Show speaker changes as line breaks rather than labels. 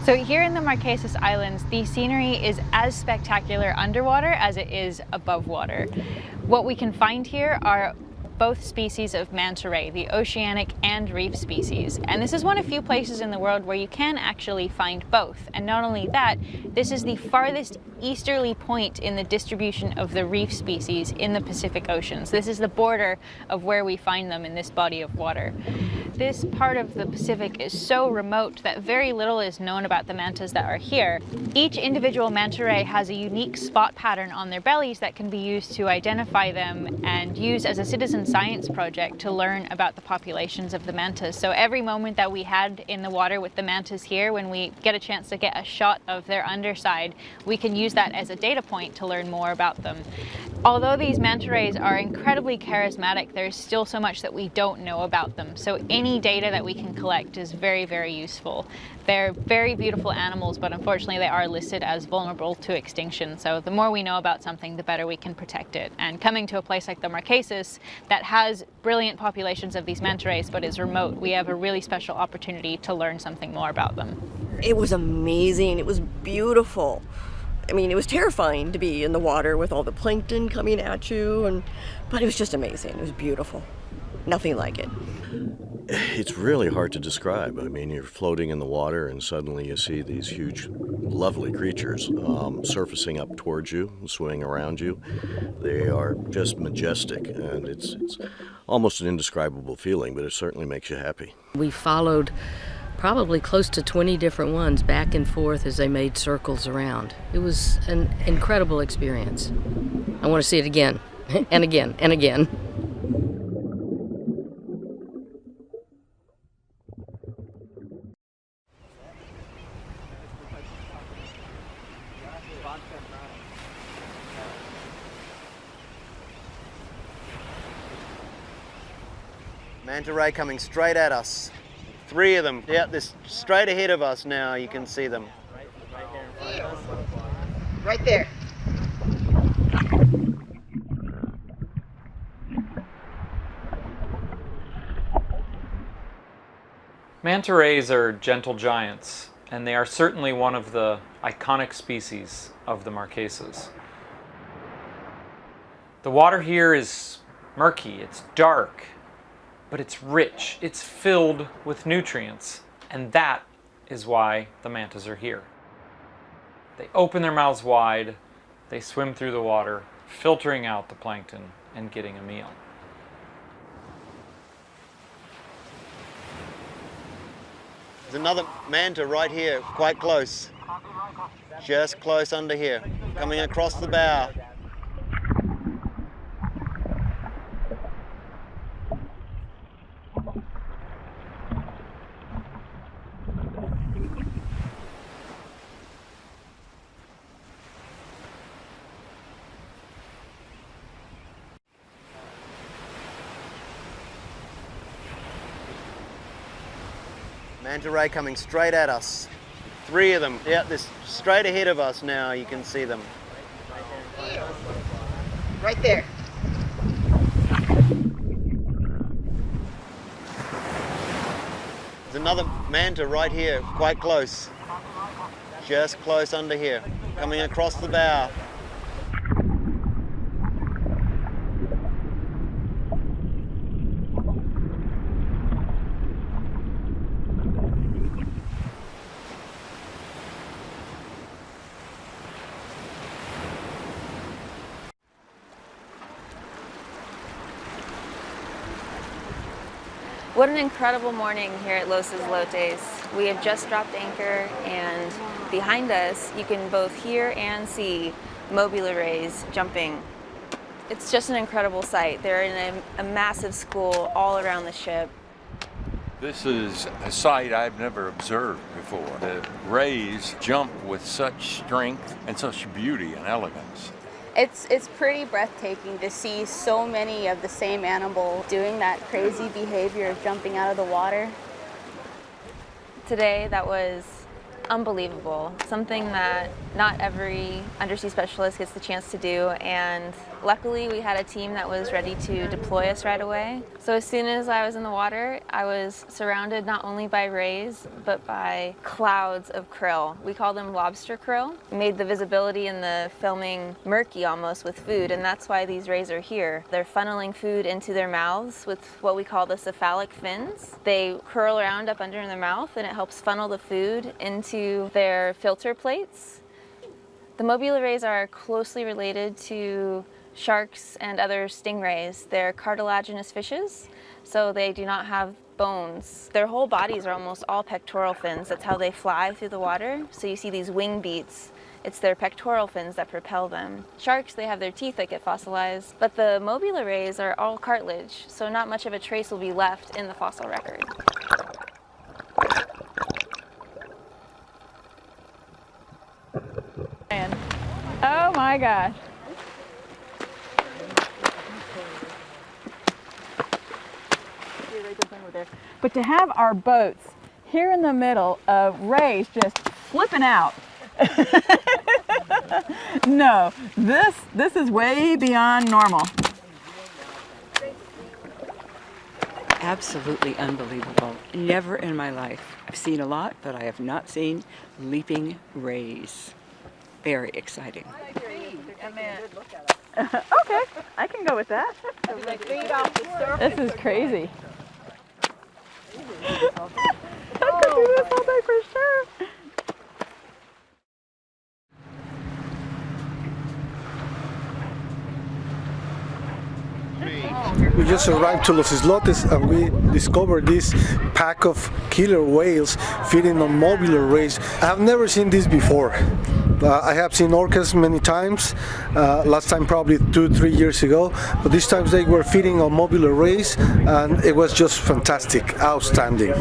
So here in the Marquesas Islands, the scenery is as spectacular underwater as it is above water. What we can find here are both species of manta ray, the oceanic and reef species. And this is one of few places in the world where you can actually find both. And not only that, this is the farthest easterly point in the distribution of the reef species in the Pacific Ocean. So this is the border of where we find them in this body of water. This part of the Pacific is so remote that very little is known about the mantas that are here. Each individual manta ray has a unique spot pattern on their bellies that can be used to identify them and use as a citizen science project to learn about the populations of the mantas. So every moment that we had in the water with the mantas here, when we get a chance to get a shot of their underside, we can use that as a data point to learn more about them. Although these manta rays are incredibly charismatic, there's still so much that we don't know about them. So any data that we can collect is very, very useful. They're very beautiful animals, but unfortunately they are listed as vulnerable to extinction. So the more we know about something, the better we can protect it. And coming to a place like the Marquesas that has brilliant populations of these manta rays but is remote, we have a really special opportunity to learn something more about them.
It was amazing. It was beautiful. I mean, it was terrifying to be in the water with all the plankton coming at you, but it was just amazing. It was beautiful. Nothing like it.
It's really hard to describe. I mean, you're floating in the water and suddenly you see these huge, lovely creatures surfacing up towards you, swimming around you. They are just majestic, and it's almost an indescribable feeling, but it certainly makes you happy.
We followed probably close to 20 different ones back and forth as they made circles around. It was an incredible experience. I want to see it again, and again, and again.
Manta ray coming straight at us. 3 of them. Yeah, they're straight ahead of us now. You can see them.
Right there.
Manta rays are gentle giants, and they are certainly one of the iconic species of the Marquesas. The water here is murky, it's dark, but it's rich, it's filled with nutrients, and that is why the mantas are here. They open their mouths wide, they swim through the water, filtering out the plankton and getting a meal.
There's another manta right here, quite close. Just close under here, coming across the bow. Manta ray coming straight at us. 3 of them. Yeah, they're straight ahead of us now. You can see them.
Right there.
There's another manta right here, quite close. Just close under here, coming across the bow.
What an incredible morning here at Los Islotes. We have just dropped anchor, and behind us you can both hear and see Mobula Rays jumping. It's just an incredible sight. They're in a massive school all around the ship.
This is a sight I've never observed before. The rays jump with such strength and such beauty and elegance.
It's pretty breathtaking to see so many of the same animal doing that crazy behavior of jumping out of the water.
Today, that was unbelievable. Something that not every undersea specialist gets the chance to do, and Luckily, we had a team that was ready to deploy us right away. So as soon as I was in the water, I was surrounded not only by rays, but by clouds of krill. We call them lobster krill. It made the visibility in the filming murky almost with food, and that's why these rays are here. They're funneling food into their mouths with what we call the cephalic fins. They curl around up under their mouth, and it helps funnel the food into their filter plates. The Mobula rays are closely related to sharks and other stingrays. They're cartilaginous fishes, so they do not have bones. Their whole bodies are almost all pectoral fins. That's how they fly through the water. So you see these wing beats. It's their pectoral fins that propel them. Sharks, they have their teeth that get fossilized, but the Mobula rays are all cartilage, so not much of a trace will be left in the fossil record. Oh my gosh.
But to have our boats here in the middle of rays just flipping out. No, this is way beyond normal.
Absolutely unbelievable. Never in my life. I've seen a lot, but I have not seen leaping rays. Very exciting.
Okay, I can go with that. This is crazy. I could do this all day for sure.
We just arrived to Los Islotes and we discovered this pack of killer whales feeding on Mobula rays. I have never seen this before. I have seen orcas many times, last time probably 2-3 years ago, but this time they were feeding on Mobula rays and it was just fantastic, outstanding.